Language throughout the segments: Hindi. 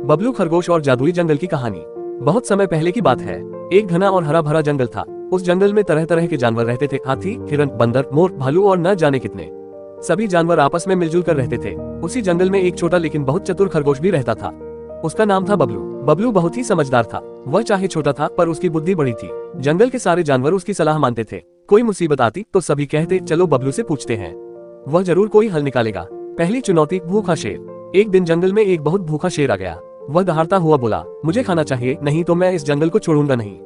बबलू खरगोश और जादुई जंगल की कहानी। बहुत समय पहले की बात है। एक घना और हरा भरा जंगल था। उस जंगल में तरह तरह के जानवर रहते थे। हाथी, हिरन, बंदर, मोर, भालू और न जाने कितने। सभी जानवर आपस में मिलजुल कर रहते थे। उसी जंगल में एक छोटा लेकिन बहुत चतुर खरगोश भी रहता था। उसका नाम था बबलू। बबलू बहुत ही समझदार था। वह चाहे छोटा था पर उसकी बुद्धि बड़ी थी। जंगल के सारे जानवर उसकी सलाह मानते थे। कोई मुसीबत आती तो सभी कहते, चलो बबलू से पूछते हैं, वह जरूर कोई हल निकालेगा। पहली चुनौती, भूखा शेर। एक दिन जंगल में एक बहुत भूखा शेर आ गया। वह दहाड़ता हुआ बोला, मुझे खाना चाहिए, नहीं तो मैं इस जंगल को छोड़ूंगा नहीं।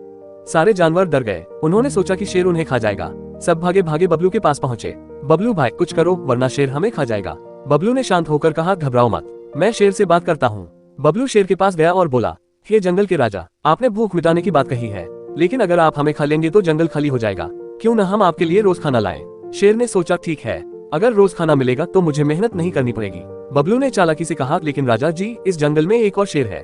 सारे जानवर डर गए। उन्होंने सोचा कि शेर उन्हें खा जाएगा। सब भागे भागे बबलू के पास पहुंचे। बबलू भाई कुछ करो वरना शेर हमें खा जाएगा। बबलू ने शांत होकर कहा, घबराओ मत, मैं शेर से बात करता हूँ। बबलू शेर के पास गया और बोला, हे जंगल के राजा, आपने भूख मिटाने की बात कही है, लेकिन अगर आप हमें खा लेंगे तो जंगल खाली हो जाएगा। क्यों न हम आपके लिए रोज खाना लाएं। शेर ने सोचा, ठीक है, अगर रोज खाना मिलेगा तो मुझे मेहनत नहीं करनी पड़ेगी। बबलू ने चालाकी से कहा, लेकिन राजा जी, इस जंगल में एक और शेर है।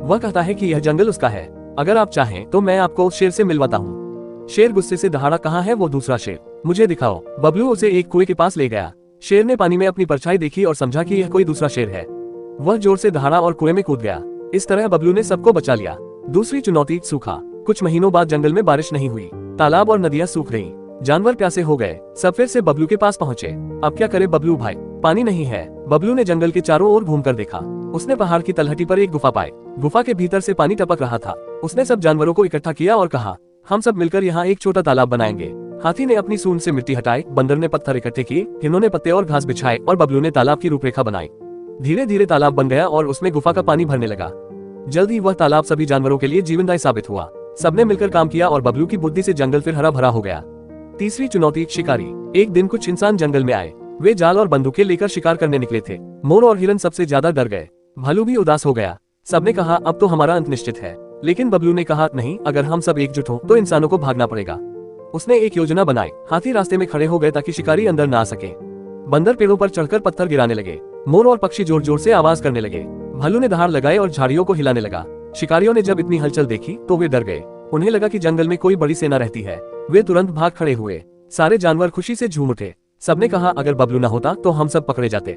वह कहता है कि यह जंगल उसका है। अगर आप चाहें तो मैं आपको उस शेर से मिलवाता हूँ। शेर गुस्से से दहाड़ा, कहाँ है वो दूसरा शेर, मुझे दिखाओ। बबलू उसे एक कुएं के पास ले गया। शेर ने पानी में अपनी परछाई देखी और समझा कि यह कोई दूसरा शेर है। वह जोर से दहाड़ा और कुएं में कूद गया। इस तरह बबलू ने सबको बचा लिया। दूसरी चुनौती, सूखा। कुछ महीनों बाद जंगल में बारिश नहीं हुई। तालाब और नदियां सूख गईं। जानवर प्यासे हो गए। सब फिर से बबलू के पास पहुंचे। अब क्या करे बबलू भाई, पानी नहीं है। बबलू ने जंगल के चारों ओर घूमकर देखा। उसने पहाड़ की तलहटी पर एक गुफा पाई। गुफा के भीतर से पानी टपक रहा था। उसने सब जानवरों को इकट्ठा किया और कहा, हम सब मिलकर यहाँ एक छोटा तालाब बनाएंगे। हाथी ने अपनी सूंड से मिट्टी हटाई, बंदर ने पत्थर इकट्ठे किए, हिरणों ने पत्ते और घास बिछाए और बबलू ने तालाब की रूपरेखा बनाई। धीरे धीरे तालाब बन गया और उसमें गुफा का पानी भरने लगा। जल्द ही वह तालाब सभी जानवरों के लिए जीवनदायी साबित हुआ। सबने मिलकर काम किया और बबलू की बुद्धि से जंगल फिर हरा भरा हो गया। तीसरी चुनौती, शिकारी। एक दिन कुछ इंसान जंगल में आए। वे जाल और बंदूकें लेकर शिकार करने निकले थे। मोर और हिरन सबसे ज्यादा डर गए। भालू भी उदास हो गया। सबने कहा, अब तो हमारा अंत निश्चित है। लेकिन बबलू ने कहा, नहीं, अगर हम सब एकजुट हों तो इंसानों को भागना पड़ेगा। उसने एक योजना बनाई। हाथी रास्ते में खड़े हो गए ताकि शिकारी अंदर ना आ सके। बंदर पेड़ों पर चढ़कर पत्थर गिराने लगे। मोर और पक्षी जोर जोर से आवाज करने लगे। भालू ने दहाड़ लगाए और झाड़ियों को हिलाने लगा। शिकारियों ने जब इतनी हलचल देखी तो वे डर गए। उन्हें लगा कि जंगल में कोई बड़ी सेना रहती है। वे तुरंत भाग खड़े हुए। सारे जानवर खुशी से झूम उठे। सबने कहा, अगर बबलू न होता तो हम सब पकड़े जाते।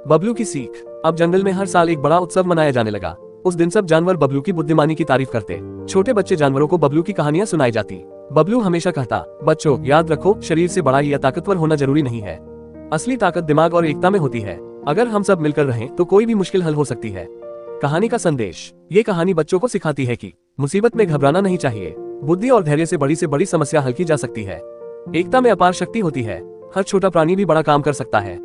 बबलू की सीख। अब जंगल में हर साल एक बड़ा उत्सव मनाया जाने लगा। उस दिन सब जानवर बबलू की बुद्धिमानी की तारीफ करते। छोटे बच्चे जानवरों को बबलू की कहानियां सुनाई जाती। बबलू हमेशा कहता, बच्चों याद रखो, शरीर से बड़ा या ताकतवर होना जरूरी नहीं है। असली ताकत दिमाग और एकता में होती है। अगर हम सब मिलकर रहें तो कोई भी मुश्किल हल हो सकती है। कहानी का संदेश। ये कहानी बच्चों को सिखाती है कि मुसीबत में घबराना नहीं चाहिए। बुद्धि और धैर्य से बड़ी समस्या हल की जा सकती है। एकता में अपार शक्ति होती है। हर छोटा प्राणी भी बड़ा काम कर सकता है।